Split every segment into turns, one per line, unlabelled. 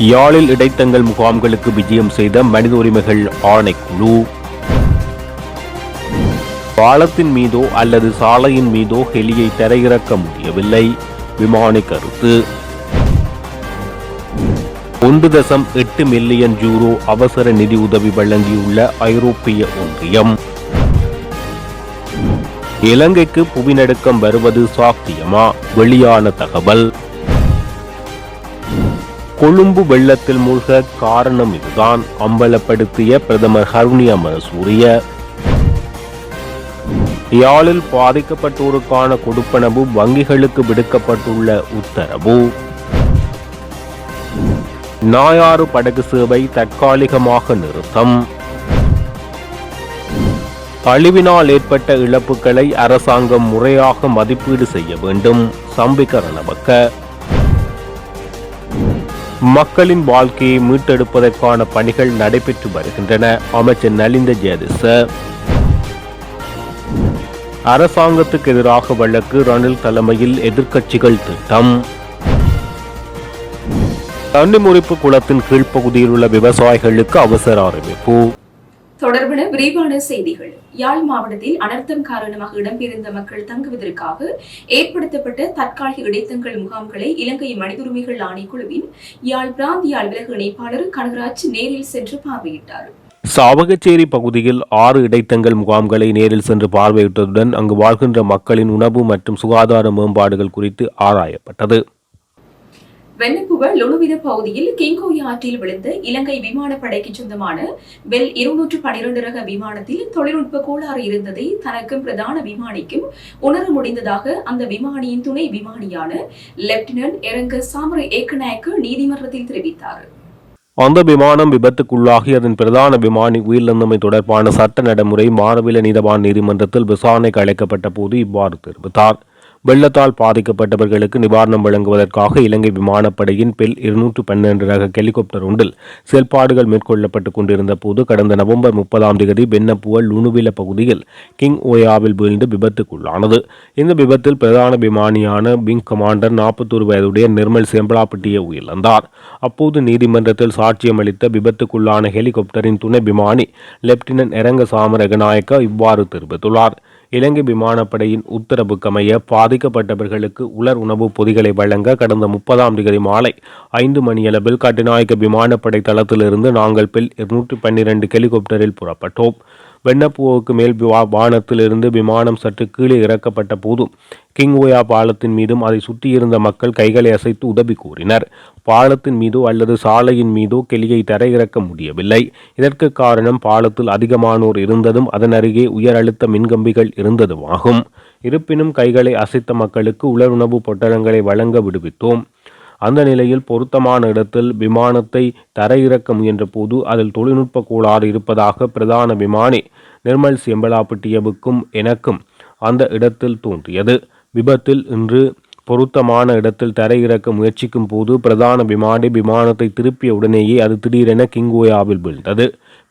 யாழில் இடைத்தங்கல் முகாம்களுக்கு விஜயம் செய்த மனித உரிமைகள் ஆணைக்குழு. பாலத்தின் மீதோ அல்லது சாலையின் மீதோ ஹெலியை தரையிறக்க முடியவில்லை, விமானி கருத்து. 1.8 மில்லியன் யூரோ அவசர நிதி உதவி வழங்கியுள்ள ஐரோப்பிய ஒன்றியம். இலங்கைக்கு புவிநடுக்கம் வருவது சாத்தியமா? வெளியான தகவல். கொழும்பு வெள்ளத்தில் மூழ்க காரணம் இதுதான், அம்பலப்படுத்திய பிரதமர் ஹருணி அமரசூரிய. யாழில் பாதிக்கப்பட்டோருக்கான கொடுப்பனவு வங்கிகளுக்கு விடுக்கப்பட்டுள்ள உத்தரவு. நாயாறு படகு சேவை தற்காலிகமாக நிறுத்தம். அழிவினால் ஏற்பட்ட இழப்புகளை அரசாங்கம் முறையாக மதிப்பீடு செய்ய வேண்டும், சம்பிக்க ரணவக்க. மக்களின் வாழ்க்கையை மீட்டெடுப்பதற்கான பணிகள் நடைபெற்று வருகின்றன, அமைச்சர் நலிந்த ஜெயதிச. அரசாங்கத்துக்கு எதிராக வழக்கு, ரணில் தலைமையில் எதிர்க்கட்சிகள் திட்டம். தன்னிமுறிப்பு குளத்தின் கீழ்ப்பகுதியில் உள்ள விவசாயிகளுக்கு அவசர அறிவிப்பு.
தொடர்பான விரிவான செய்திகள். யாழ் மாவட்டத்தில் அனர்த்தம் காரணமாக இடம்பெயர்ந்த மக்கள் தங்குவதற்காக ஏற்படுத்தப்பட்ட தற்காலிக இடைத்தங்கல் முகாம்களை இலங்கை மனித உரிமைகள் ஆணைக்குழுவின் யாழ் பிராந்திய அலுவலக இணைப்பாளர் கனகராஜ் நேரில் சென்று பார்வையிட்டார்.
சாவகச்சேரி பகுதியில் 6 இடைத்தங்கல் முகாம்களை நேரில் சென்று பார்வையிட்டதுடன் அங்கு வாழ்கின்ற மக்களின் உணவு மற்றும் சுகாதார மேம்பாடுகள் குறித்து ஆராயப்பட்டது.
வெண்ணப்புவ லுணுவித பகுதியில் கிங்கோய் ஆற்றில் விழுந்த இலங்கை விமானப்படைக்கு சொந்தமான பெல் 212 ரக விமானத்தில் தொழில்நுட்ப கோளாறு இருந்ததை தனக்கும் பிரதான விமானிக்கும் உணர முடிந்ததாக அந்த விமானியின் துணை விமானியான லெப்டினன்ட் எரங்க சாமர ஏக்கநாயக்கு நீதிமன்றத்தில் தெரிவித்தார்.
அந்த விமானம் விபத்துக்குள்ளாகி அதன் பிரதான விமானி உயிரிழந்தமை தொடர்பான சட்ட நடைமுறை மாரவில நீதவான் நீதிமன்றத்தில் விசாரணைக்கு அழைக்கப்பட்ட போது இவ்வாறு தெரிவித்தார். வெள்ளத்தால் பாதிக்கப்பட்டவர்களுக்கு நிவாரணம் வழங்குவதற்காக இலங்கை விமானப்படையின் பெல் 212 ரக ஹெலிகாப்டர் ஒன்றில் செயல்பாடுகள் மேற்கொள்ளப்பட்டுக் கொண்டிருந்த போது கடந்த நவம்பர் 30 வெண்ணப்புவ லுணுவில பகுதியில் கிங் ஓயாவில் வீழ்ந்து விபத்துக்குள்ளானது. இந்த விபத்தில் பிரதான விமானியான விங் கமாண்டர் 41 வயதுடைய நிர்மல் செம்பலாப்பட்டிய உயிரிழந்தார். அப்போது நீதிமன்றத்தில் சாட்சியம் அளித்த விபத்துக்குள்ளான ஹெலிகாப்டரின் துணை விமானி லெப்டினன்ட் எரங்க சாமர ஏக்கநாயக்க இவ்வாறு தெரிவித்துள்ளார். இலங்கை விமானப்படையின் உத்தரவுக்கமைய பாதிக்கப்பட்டவர்களுக்கு உலர் உணவு பொதிகளை வழங்க கடந்த 30 மாலை 5 மணியளவில் கட்டுநாயக்க விமானப்படை தளத்திலிருந்து நாங்கள் பெல் 212 ஹெலிகாப்டரில் புறப்பட்டோம். வெண்ணப்புவுக்கு மேல் வானத்திலிருந்து விமானம் சற்று கீழே இறக்கப்பட்ட போதும் கிங்ஓயா பாலத்தின் மீதும் அதை சுற்றியிருந்த மக்கள் கைகளை அசைத்து உதவி கூறினர். பாலத்தின் மீதோ அல்லது சாலையின் மீதோ கெலியை தரையிறக்க முடியவில்லை. இதற்கு காரணம் பாலத்தில் அதிகமானோர் இருந்ததும் அதன் அருகே உயர் அழுத்த மின்கம்பிகள் இருந்ததுமாகும். இருப்பினும் கைகளை அசைத்த மக்களுக்கு உலருணவு பொட்டலங்களை வழங்க விடுவித்தோம். அந்த நிலையில் பொருத்தமான இடத்தில் விமானத்தை தரையிறக்க முயன்ற போது அதில் தொழில்நுட்ப கோளாறு இருப்பதாக பிரதான விமானி நிர்மல் செம்பலாப்பட்டியவுக்கும் எனக்கும் அந்த இடத்தில் தோன்றியது. விபத்தில் இன்று பொருத்தமான இடத்தில் தரையிறக்க முயற்சிக்கும் போது பிரதான விமானி விமானத்தை திருப்பிய உடனேயே அது திடீரென கிங்கோயாவில் வீழ்ந்தது.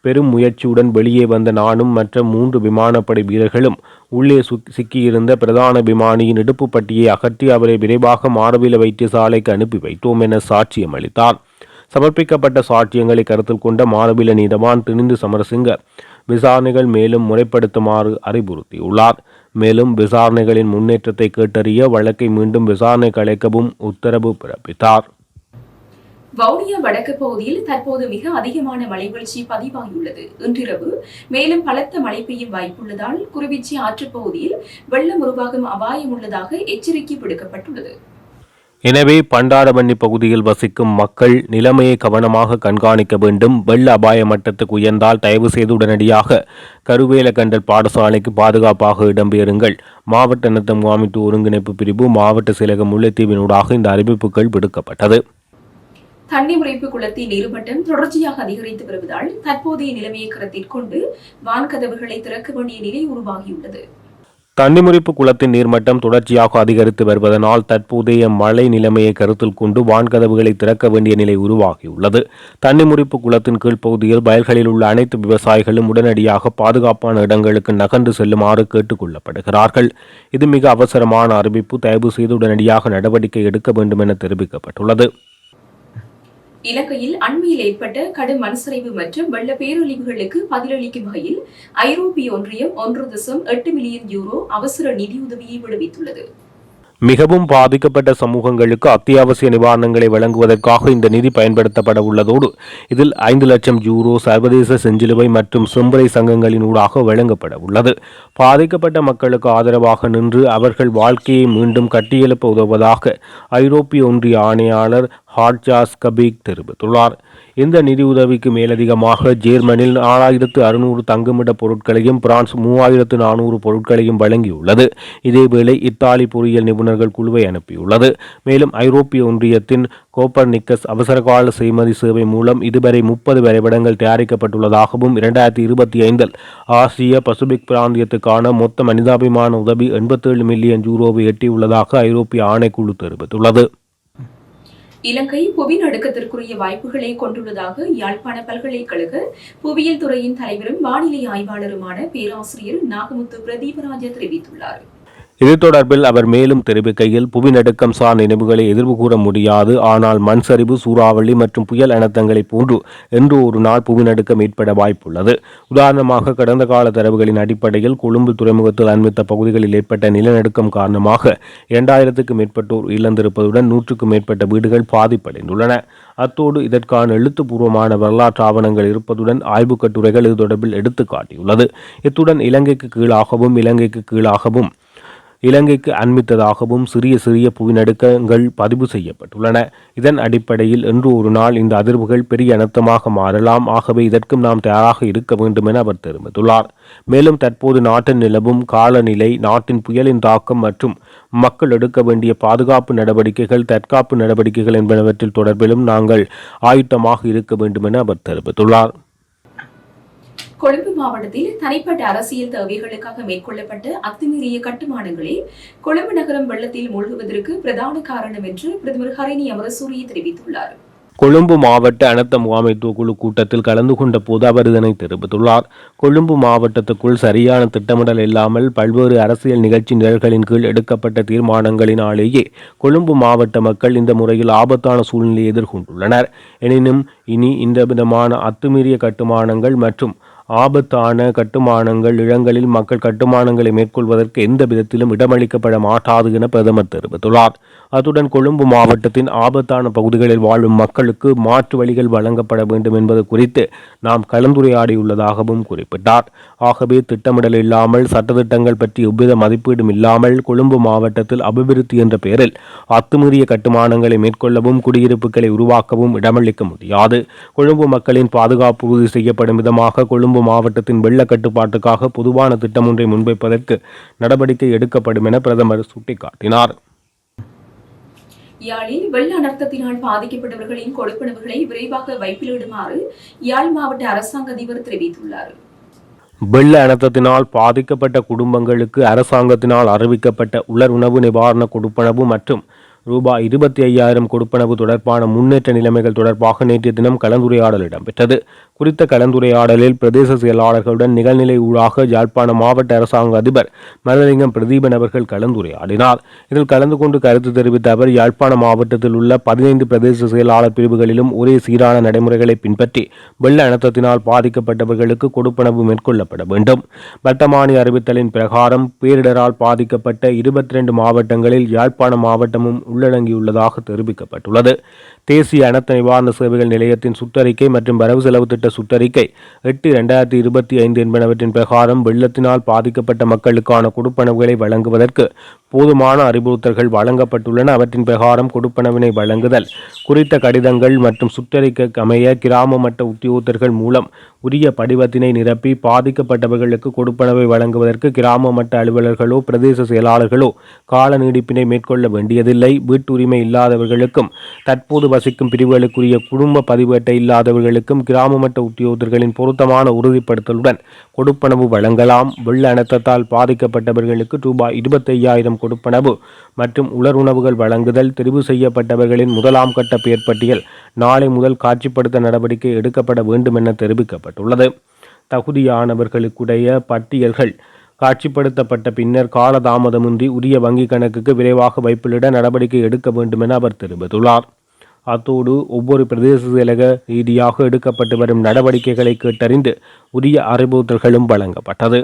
பெரும் முயற்சியுடன் வெளியே வந்த நானும் மற்ற 3 விமானப்படை வீரர்களும் உள்ளே சிக்கியிருந்த பிரதான விமானியின் இடுப்பு பட்டியை அகற்றி அவரை விரைவாக மாரவில வைத்தியசாலைக்கு அனுப்பி வைத்தோம் என சாட்சியம் அளித்தார். சமர்ப்பிக்கப்பட்ட சாட்சியங்களை கருத்தில் கொண்ட மாரவில நீதவான் திணிந்து சமரசிங்க விசாரணைகள் மேலும் முறைப்படுத்துமாறு அறிவுறுத்தியுள்ளார். மேலும் விசாரணைகளின் முன்னேற்றத்தை கேட்டறிய வழக்கை மீண்டும் விசாரணைக்கு அழைக்கவும் உத்தரவு பிறப்பித்தார்.
வவுனியா வடக்கு பகுதியில் தற்போது மிக அதிகமான மழை வீழ்ச்சி பதிவாகியுள்ளது. இன்றிரவு மேலும் பலத்த மழை பெய்யும் வாய்ப்புள்ளதால் குருவிச்சி ஆற்றுப் பகுதியில் வெள்ளம் உருவாகும் அபாயம் உள்ளதாக எச்சரிக்கை விடுக்கப்பட்டுள்ளது.
எனவே பண்டாரவன்னி பகுதியில் வசிக்கும் மக்கள் நிலைமையை கவனமாக கண்காணிக்க வேண்டும். வெள்ள அபாய மட்டத்துக்கு உயர்ந்தால் தயவு செய்து உடனடியாக கருவேலக்கண்டல் பாடசாலைக்கு பாதுகாப்பாக இடம்பெயருங்கள். மாவட்ட அனர்த்த முகாமைத்துவ ஒருங்கிணைப்பு பிரிவு மாவட்ட செயலகம் முல்லைத்தீவினூடாக இந்த அறிவிப்புகள் விடுக்கப்பட்டது.
தன்னிமுறைப்பு குளத்தின் நீர்மட்டம் தொடர்ச்சியாக அதிகரித்து வருவதால் தற்போதைய நிலைமையை கருத்தில் கொண்டு வான்கதவுகளை திறக்க வேண்டிய நிலை உருவாகியுள்ளது.
தன்னிமுறிப்பு குளத்தின் நீர்மட்டம் தொடர்ச்சியாக அதிகரித்து வருவதனால் தற்போதைய மழை நிலைமையை கருத்தில் கொண்டு வான்கதவுகளை திறக்க வேண்டிய நிலை உருவாகியுள்ளது. தன்னிமுறிப்பு குளத்தின் கீழ்ப்பகுதியில் வயல்களில் உள்ள அனைத்து விவசாயிகளும் உடனடியாக பாதுகாப்பான இடங்களுக்கு நகர்ந்து செல்லுமாறு கேட்டுக் கொள்ளப்படுகிறார்கள். இது மிக அவசரமான அறிவிப்பு. தயவு செய்து உடனடியாக நடவடிக்கை எடுக்க வேண்டும் என தெரிவிக்கப்பட்டுள்ளது.
இலங்கையில் அண்மையில் ஏற்பட்ட கடும் மண்சரிவு மற்றும் வெள்ள பேரழிவுகளுக்கு பதிலளிக்கும் வகையில் ஐரோப்பிய ஒன்றியம் 1.8 மில்லியன் யூரோ அவசர நிதியுதவியை விடுவித்துள்ளது.
மிகவும் பாதிக்கப்பட்ட சமூகங்களுக்கு அத்தியாவசிய நிவாரணங்களை வழங்குவதற்காக இந்த நிதி பயன்படுத்தப்பட உள்ளதோடு இதில் 5 லட்சம் யூரோ சர்வதேச செஞ்சிலுவை மற்றும் செம்பறை சங்கங்களின் ஊடாக வழங்கப்பட உள்ளது. பாதிக்கப்பட்ட மக்களுக்கு ஆதரவாக நின்று அவர்கள் வாழ்க்கையை மீண்டும் கட்டியெழுப்ப உதவுவதாக ஐரோப்பிய ஒன்றிய ஆணையாளர் ஹாட்ஜாஸ் கபீக் தெரிவித்துள்ளார். இந்த நிதியுதவிக்கு மேலதிகமாக ஜேர்மனில் 4600 தங்குமிட பொருட்களையும் பிரான்ஸ் 3400 பொருட்களையும் வழங்கியுள்ளது. இதேவேளை இத்தாலி பொறியியல் நிபுணர்கள் குழுவை அனுப்பியுள்ளது. மேலும் ஐரோப்பிய ஒன்றியத்தின் கோப்பர்நிக்கஸ் அவசரகால செய்மதி சேவை மூலம் இதுவரை 30 வரைபடங்கள் தயாரிக்கப்பட்டுள்ளதாகவும் 2025 ஆசிய பசிபிக் பிராந்தியத்துக்கான மொத்த மனிதாபிமான உதவி 87 மில்லியன் யூரோவை எட்டியுள்ளதாக ஐரோப்பிய ஆணைக்குழு தெரிவித்துள்ளது.
இலங்கை புவி நடுக்கத்திற்குரிய வாய்ப்புகளை கொண்டுள்ளதாக யாழ்ப்பாண பல்கலைக்கழக புவியியல் துறையின் தலைவரும் வானிலை ஆய்வாளருமான பேராசிரியர் நாகமுத்து பிரதீபராஜ தெரிவித்துள்ளார்.
இது தொடர்பில் அவர் மேலும் தெரிவிக்கையில், புவிநடுக்கம் சார் நினைவுகளை எதிர்வு கூற முடியாது. ஆனால் மண் சரிவு, சூறாவளி மற்றும் புயல் அனர்த்தங்களை போன்று என்று ஒரு நாள் புவிநடுக்கம் ஏற்பட வாய்ப்புள்ளது. உதாரணமாக, கடந்த கால தரவுகளின் அடிப்படையில் கொழும்பு துறைமுகத்தில் அண்மித்த பகுதிகளில் ஏற்பட்ட நிலநடுக்கம் காரணமாக 2000க்கும் மேற்பட்டோர் இழந்திருப்பதுடன் 100க்கும் மேற்பட்ட வீடுகள் பாதிப்படைந்துள்ளன. அத்தோடு இதற்கான எழுத்துப்பூர்வமான வரலாற்று ஆவணங்கள் இருப்பதுடன் ஆய்வுக் கட்டுரைகள் இது தொடர்பில் எடுத்துக்காட்டியுள்ளது. இத்துடன் இலங்கைக்கு அண்மித்ததாகவும் சிறிய சிறிய புவிநடுக்கங்கள் பதிவு செய்யப்பட்டுள்ளன. இதன் அடிப்படையில் இன்று ஒரு நாள் இந்த அதிர்வுகள் பெரிய அனர்த்தமாக மாறலாம். ஆகவே இதற்கும் நாம் தயாராக இருக்க வேண்டும் என அவர் தெரிவித்துள்ளார். மேலும் தற்போது நாட்டில் நிலவும் காலநிலை, நாட்டின் புயலின் தாக்கம் மற்றும் மக்கள் எடுக்க வேண்டிய பாதுகாப்பு நடவடிக்கைகள், தற்காப்பு நடவடிக்கைகள் என்பனவற்றில் தொடர்பிலும் நாங்கள் ஆயுத்தமாக இருக்க வேண்டும் என அவர் தெரிவித்துள்ளார்.
கொழும்பு மாவட்டத்தில் தனிப்பட்ட அரசியல் தேவைகளுக்காக மேற்கொள்ளப்பட்ட அத்துமீறிய கட்டுமானங்களே கொழும்பு நகரம் வெள்ளத்தில் மூழ்குவதற்கு பிரதான காரணம் என்று பிரதமர் ஹரிணி அமரசூரிய தெரிவித்துள்ளார்.
கொழும்பு மாவட்ட அனர்த்த முகாமைத்துவ குழு கூட்டத்தில் கலந்து கொண்ட போது அவர் இதனை தெரிவித்துள்ளார். கொழும்பு மாவட்டத்துக்குள் சரியான திட்டமிடல் இல்லாமல் பல்வேறு அரசியல் நிகழ்ச்சி நிரல்களின் கீழ் எடுக்கப்பட்ட தீர்மானங்களினாலேயே கொழும்பு மாவட்ட மக்கள் இந்த முறையில் ஆபத்தான சூழ்நிலையை எதிர்கொண்டுள்ளனர். எனினும் இனி இந்த விதமான அத்துமீறிய கட்டுமானங்கள் மற்றும் ஆபத்தான கட்டுமானங்கள் இடங்களில் மக்கள் கட்டுமானங்களை மேற்கொள்வதற்கு எந்த விதத்திலும் இடமளிக்கப்பட மாட்டாது என பிரதமர் தெரிவித்துள்ளார். அத்துடன் கொழும்பு மாவட்டத்தின் ஆபத்தான பகுதிகளில் வாழும் மக்களுக்கு மாற்று வழிகள் வழங்கப்பட வேண்டும் என்பது குறித்து நாம் கலந்துரையாடியுள்ளதாகவும் குறிப்பிட்டார். ஆகவே திட்டமிடல் இல்லாமல், சட்டத்திட்டங்கள் பற்றி எவ்வித மதிப்பீடும் இல்லாமல் கொழும்பு மாவட்டத்தில் அபிவிருத்தி என்ற பெயரில் அத்துமீறிய கட்டுமானங்களை மேற்கொள்ளவும் குடியிருப்புகளை உருவாக்கவும் இடமளிக்க முடியாது. கொழும்பு மக்களின் பாதுகாப்பு உறுதி செய்யப்படும் விதமாக கொழும்பு மாவட்டத்தின் வெள்ள கட்டுப்பாட்டுக்காக பொதுவான திட்டம் ஒன்றை முன்வைப்பதற்கு நடவடிக்கை எடுக்கப்படும் என பிரதமர் சுட்டிக்காட்டினார்.
யாழில் வெள்ள அனர்த்தத்தினால் பாதிக்கப்பட்டவர்களின் கொடுப்பனவுகளை விரைவாக வைப்பிலிடுமாறு யாழ் மாவட்ட அரசாங்க அதிபர் தெரிவித்துள்ளார்.
வெள்ள அனர்த்தத்தினால் பாதிக்கப்பட்ட குடும்பங்களுக்கு அரசாங்கத்தினால் அறிவிக்கப்பட்ட உலர் உணவு நிவாரண கொடுப்பனவு மற்றும் ரூபாய் 25,000 கொடுப்பனவு தொடர்பான முன்னேற்ற நிலைமைகள் தொடர்பாக நேற்றைய தினம் கலந்துரையாடல் இடம்பெற்றது. குறித்த கலந்துரையாடலில் பிரதேச செயலாளர்களுடன் நிகழ்நிலை ஊடாக யாழ்ப்பாண மாவட்ட அரசாங்க அதிபர் மரலிங்கம் பிரதீபன் அவர்கள் கலந்துரையாடினார். இதில் கலந்து கொண்டு கருத்து தெரிவித்த அவர், யாழ்ப்பாண மாவட்டத்தில் உள்ள 15 பிரதேச செயலாளர் பிரிவுகளிலும் ஒரே சீரான நடைமுறைகளை பின்பற்றி வெள்ள அனர்த்தத்தினால் பாதிக்கப்பட்டவர்களுக்கு கொடுப்பனவு மேற்கொள்ளப்பட வேண்டும். வர்த்தமானி அறிவித்தலின் பிரகாரம் பேரிடரால் பாதிக்கப்பட்ட 22 மாவட்டங்களில் யாழ்ப்பாண மாவட்டமும் உள்ளடங்கியுள்ளதாக தெரிவிக்கப்பட்டுள்ளது. தேசிய அனர்த்த நிவாரண சேவைகள் நிலையத்தின் சுற்றறிக்கை மற்றும் வரவு செலவு திட்ட சுற்றறிக்கை 8/2025 என்பனவற்றின் பிரகாரம் வெள்ளத்தினால் பாதிக்கப்பட்ட மக்களுக்கான கொடுப்பனவுகளை வழங்குவதற்கு போதுமான அறிவுறுத்தல்கள் வழங்கப்பட்டுள்ளன. அவற்றின் பிரகாரம் கொடுப்பனவினை வழங்குதல் குறித்த கடிதங்கள் மற்றும் சுற்றறிக்கை அமைய கிராம மட்ட உத்தியோகத்தர்கள் மூலம் உரிய படிவத்தினை நிரப்பி பாதிக்கப்பட்டவர்களுக்கு கொடுப்பனவை வழங்குவதற்கு கிராம மட்ட அலுவலர்களோ பிரதேச செயலாளர்களோ கால நீடிப்பினை மேற்கொள்ள வேண்டியதில்லை. வீட்டுரிமை இல்லாதவர்களுக்கும் தற்போது வசிக்கும் பிரிவுகளுக்குரிய குடும்ப பதிவு அட்டை இல்லாதவர்களுக்கும் கிராம மட்ட உத்தியோகத்தர்களின் பொருத்தமான உறுதிப்படுத்தலுடன் கொடுப்பனவு வழங்கலாம். வெள்ள அனர்த்தத்தால் பாதிக்கப்பட்டவர்களுக்கு ரூபாய் 25,000 கொடுப்பனவு மற்றும் உலருணவுகள் வழங்குதல். தெரிவு செய்யப்பட்டவர்களின் முதலாம் கட்ட பெயர் பட்டியல் நாளை முதல் காட்சிப்படுத்த நடவடிக்கை எடுக்கப்பட வேண்டும் என தெரிவிக்கப்பட்டுள்ளது. தகுதியானவர்களுக்குடைய பட்டியல்கள் காட்சிப்படுத்தப்பட்ட பின்னர் காலதாமதமின்றி உரிய வங்கிக் கணக்குக்கு விரைவாக வைப்பிலிட நடவடிக்கை எடுக்க வேண்டும் என அவர் தெரிவித்துள்ளார். அத்தோடு ஒவ்வொரு பிரதேச செயலக ரீதியாக எடுக்கப்பட்டு வரும் நடவடிக்கைகளை கேட்டறிந்து உரிய அறிவுறுத்தல்களும் வழங்கப்பட்டது.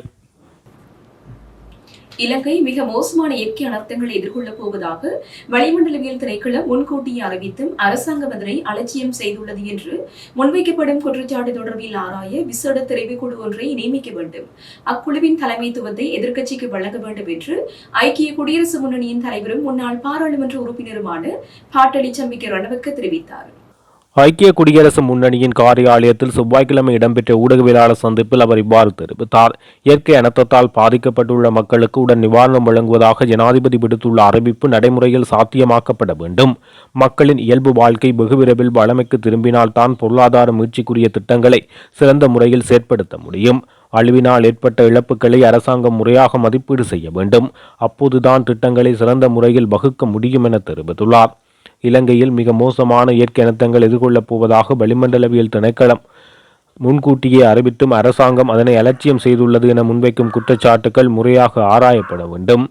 இலங்கை மிக மோசமான இயற்கை அனர்த்தங்களை எதிர்கொள்ளப் போவதாக வளிமண்டலவியல் திணைக்களம் முன்கூட்டியே அறிவித்தும் அரசாங்கம் அதனை அலட்சியம் செய்துள்ளது என்று முன்வைக்கப்படும் குற்றச்சாட்டு தொடர்பில் ஆராய விசேட தெரிவுக்குழு ஒன்றை நியமிக்க வேண்டும். அக்குழுவின் தலைமைத்துவத்தை எதிர்க்கட்சிக்கு வழங்க வேண்டும் என்று ஐக்கிய குடியரசு முன்னணியின் தலைவரும் முன்னாள் பாராளுமன்ற உறுப்பினருமான பாட்டலி சம்பிக்க ரணவக்க தெரிவித்தார்.
ஐக்கிய குடியரசு முன்னணியின் காரியாலயத்தில் செவ்வாய்க்கிழமை இடம்பெற்ற ஊடகவியலாளர் சந்திப்பில் அவர் இவ்வாறு தெரிவித்தார். இயற்கை அனர்த்தத்தால் பாதிக்கப்பட்டுள்ள மக்களுக்கு உடன் நிவாரணம் வழங்குவதாக ஜனாதிபதி விடுத்துள்ள அறிவிப்பு நடைமுறையில் சாத்தியமாக்கப்பட வேண்டும். மக்களின் இயல்பு வாழ்க்கை வெகு விரைவில் வழமைக்கு திரும்பினால்தான் பொருளாதார மீட்சிக்குரிய திட்டங்களை சிறந்த முறையில் செயற்படுத்த முடியும். அழிவினால் ஏற்பட்ட இழப்புகளை அரசாங்கம் முறையாக மதிப்பீடு செய்ய வேண்டும். அப்போதுதான் திட்டங்களை சிறந்த முறையில் வகுக்க முடியும் என தெரிவித்துள்ளார். இலங்கையில் மிக மோசமான இயற்கை அனர்த்தங்கள் எதிர்கொள்ளப் போவதாக வளிமண்டலவியல் திணைக்களம் முன்கூட்டியே அறிவித்தும் அரசாங்கம் அதனை அலட்சியம் செய்துள்ளது என முன்வைக்கும் குற்றச்சாட்டுகள் முறையாக ஆராயப்பட வேண்டும்.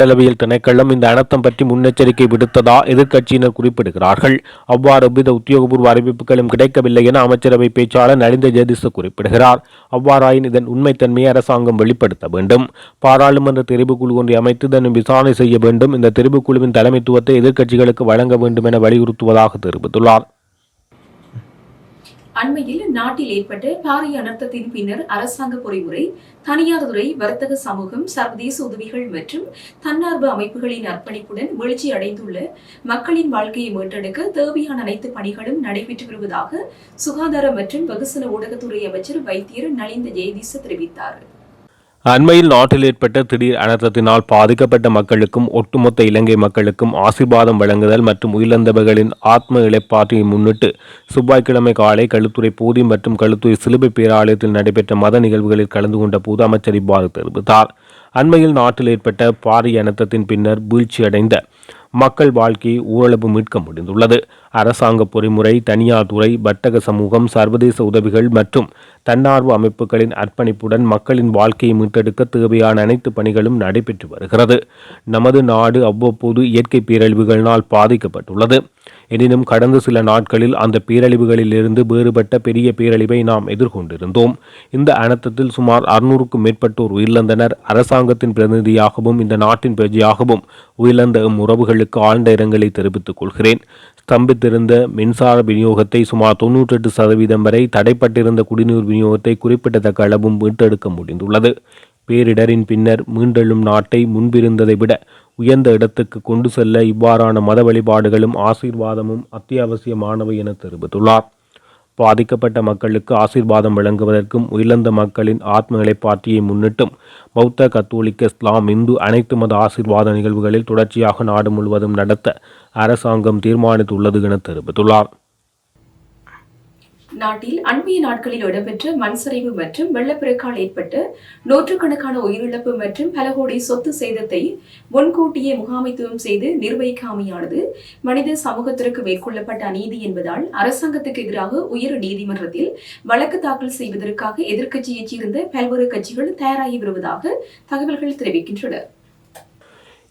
மண்டலவியல் திணைக்களம் இந்த அனர்த்தம் பற்றி முன்னெச்சரிக்கை விடுத்ததா எதிர்க்கட்சியினர் குறிப்பிடுகிறார்கள். அவ்வாறு எவ்வித உத்தியோகபூர்வ அறிவிப்புகளும் கிடைக்கவில்லை என அமைச்சரவை பேச்சாளர் நலிந்த ஜெயதிச குறிப்பிடுகிறார். அவ்வாறாயின் இதன் உண்மைத்தன்மையை அரசாங்கம் வெளிப்படுத்த வேண்டும். பாராளுமன்ற தெரிவுக்குழு ஒன்றை அமைத்து இதனை விசாரணை செய்ய வேண்டும். இந்த தெரிவுக்குழுவின் தலைமைத்துவத்தை எதிர்க்கட்சிகளுக்கு வழங்க வேண்டும் என வலியுறுத்துவதாக தெரிவித்துள்ளார்.
அண்மையில் நாட்டில் ஏற்பட்ட பாரிய அனர்த்தத்தின் பின்னர் அரசாங்க பொறிமுறை, தனியார் துறை, வர்த்தக சமூகம், சர்வதேச உதவிகள் மற்றும் தன்னார்வ அமைப்புகளின் அர்ப்பணிப்புடன் வீழ்ச்சி அடைந்துள்ள மக்களின் வாழ்க்கையை மீட்டெடுக்க தேவையான அனைத்து பணிகளும் நடைபெற்று வருவதாக சுகாதார மற்றும் வெகுசன ஊடகத்துறை அமைச்சர் வைத்தியர் நலிந்த ஜெயதிச தெரிவித்தார்.
அண்மையில் நாட்டில் ஏற்பட்ட திடீர் அனர்த்தத்தினால் பாதிக்கப்பட்ட மக்களுக்கும் ஒட்டுமொத்த இலங்கை மக்களுக்கும் ஆசீர்வாதம் வழங்குதல் மற்றும் உயிரிழந்தவர்களின் ஆத்ம இழைப்பாற்றியை முன்னிட்டு செவ்வாய்க்கிழமை காலை களுத்துறை போதி மற்றும் களுத்துறை சிலுவை பேராலயத்தில் நடைபெற்ற மத நிகழ்வுகளில் கலந்து கொண்ட போது அமைச்சர் இவ்வாறு தெரிவித்தார். அண்மையில் நாட்டில் ஏற்பட்ட பாரிய அனர்த்தத்தின் பின்னர் வீழ்ச்சியடைந்த மக்கள் வாழ்க்கையை ஓரளவு மீட்க முடிந்துள்ளது. அரசாங்க பொறிமுறை, தனியார் துறை, வர்த்தக சமூகம், சர்வதேச உதவிகள் மற்றும் தன்னார்வ அமைப்புகளின் அர்ப்பணிப்புடன் மக்களின் வாழ்க்கையை மீட்டெடுக்க தேவையான அனைத்து பணிகளும் நடைபெற்று வருகிறது. நமது நாடு அவ்வப்போது இயற்கை பேரழிவுகளினால் பாதிக்கப்பட்டுள்ளது. எனினும் கடந்த சில நாட்களில் அந்த பேரழிவுகளில் இருந்து வேறுபட்ட பெரிய பேரழிவை நாம் எதிர்கொண்டிருந்தோம். இந்த அனர்த்தத்தில் சுமார் 600க்கும் மேற்பட்டோர் உயிரிழந்தனர். அரசாங்கத்தின் பிரதிநிதியாகவும் இந்த நாட்டின் பிரஜையாகவும் உயிரிழந்த உறவுகளுக்கு ஆழ்ந்த இரங்கலை தெரிவித்துக் கொள்கிறேன். ஸ்தம்பித்திருந்த மின்சார விநியோகத்தை சுமார் 98% வரை, தடைப்பட்டிருந்த குடிநீர் விநியோகத்தை குறிப்பிடத்தக்க அளவும் மீட்டெடுக்க முடிந்துள்ளது. பேரிடரின் பின்னர் மீண்டெழும் நாட்டை முன்பிருந்ததை விட உயர்ந்த இடத்துக்கு கொண்டு செல்ல இவ்வாறான மத வழிபாடுகளும் ஆசீர்வாதமும் அத்தியாவசியமானவை என தெரிவித்துள்ளார். பாதிக்கப்பட்ட மக்களுக்கு ஆசீர்வாதம் வழங்குவதற்கும் உயிரிழந்த மக்களின் ஆத்ம இழைப்பாற்றியை முன்னிட்டும் பௌத்த, கத்தோலிக்க, இஸ்லாம், இந்து அனைத்து மத ஆசீர்வாத நிகழ்வுகளில் தொடர்ச்சியாக நாடு முழுவதும் நடத்த அரசாங்கம் தீர்மானித்துள்ளது என தெரிவித்துள்ளார்.
நாட்டில் அண்மைய நாட்களில் இடம்பெற்ற மண்சரிவு மற்றும் வெள்ளப்பெருக்கால் ஏற்பட்ட நூற்றுக்கணக்கான உயிரிழப்பு மற்றும் பல கோடி சொத்து சேதத்தை முன்கூட்டியே முகாமைத்துவம் செய்து நிர்வகிக்காமையானது மனித சமூகத்திற்கு மேற்கொள்ளப்பட்ட அநீதி என்பதால் அரசாங்கத்துக்கு எதிராக உயர் நீதிமன்றத்தில் வழக்கு தாக்கல் செய்வதற்காக எதிர்க்கட்சியைச் சேர்ந்த பல்வேறு கட்சிகள் தயாராகி வருவதாக தகவல்கள் தெரிவிக்கின்றன.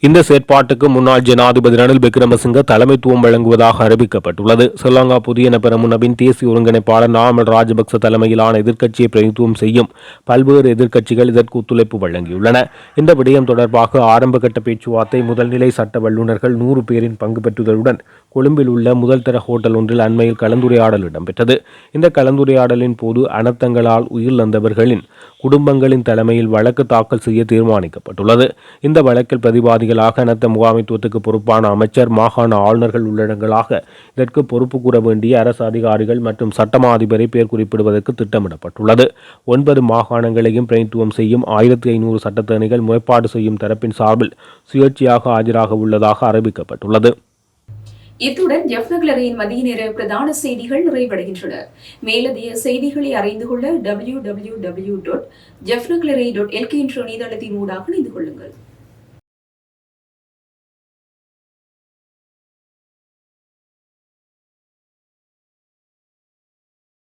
இந்த செயற்பாட்டுக்கு முன்னாள் ஜனாதிபதி ரணில் விக்ரமசிங்க தலைமைத்துவம் வழங்குவதாக அறிவிக்கப்பட்டுள்ளது. ஸ்ரீலங்கா பொதுஜன பெரமுனவின் தேசிய ஒருங்கிணைப்பாளர் நாமல் ராஜபக்ச தலைமையிலான எதிர்க்கட்சியை பிரதித்துவம் செய்யும் பல்வேறு எதிர்க்கட்சிகள் இதற்கு ஒத்துழைப்பு வழங்கியுள்ளன. இந்த விடயம் தொடர்பாக ஆரம்பகட்ட பேச்சுவார்த்தை முதல்நிலை சட்ட வல்லுநர்கள் 100 பேரின் பங்கு பெற்றுதலுடன் கொழும்பில் உள்ள முதல் தர ஹோட்டல் ஒன்றில் அண்மையில் கலந்துரையாடல் இடம்பெற்றது. இந்த கலந்துரையாடலின் போது அனர்த்தங்களால் உயிரிழந்தவர்களின் குடும்பங்களின் தலைமையில் வழக்கு தாக்கல் செய்ய தீர்மானிக்கப்பட்டுள்ளது. இந்த வழக்கில் பிரதிவாதிகளாக அனர்த்த முகாமைத்துவத்துக்கு பொறுப்பான அமைச்சர், மாகாண ஆளுநர்கள் உள்ளடங்களாக இதற்கு பொறுப்பு கூற வேண்டிய அரசு அதிகாரிகள் மற்றும் சட்டமா அதிபரை பெயர் குறிப்பிடுவதற்கு திட்டமிடப்பட்டுள்ளது. 9 மாகாணங்களையும் பிரதிநிதித்துவம் செய்யும் 1500 சட்டத்தரணிகள் முறைப்பாடு செய்யும் தரப்பின் சார்பில் சுயேட்சையாக ஆஜராக உள்ளதாக அறிவிக்கப்பட்டுள்ளது.
இத்துடன் ஜெஃப்னக்லரியின் மதிய நேர பிரதான செய்திகள் நிறைவடைகின்றன. மேலதிக செய்திகளை அறிந்து கொள்ள www.jeffnaglary.lk என்ற இணையதளத்தின் ஊடாக இணைந்து கொள்ளுங்கள்.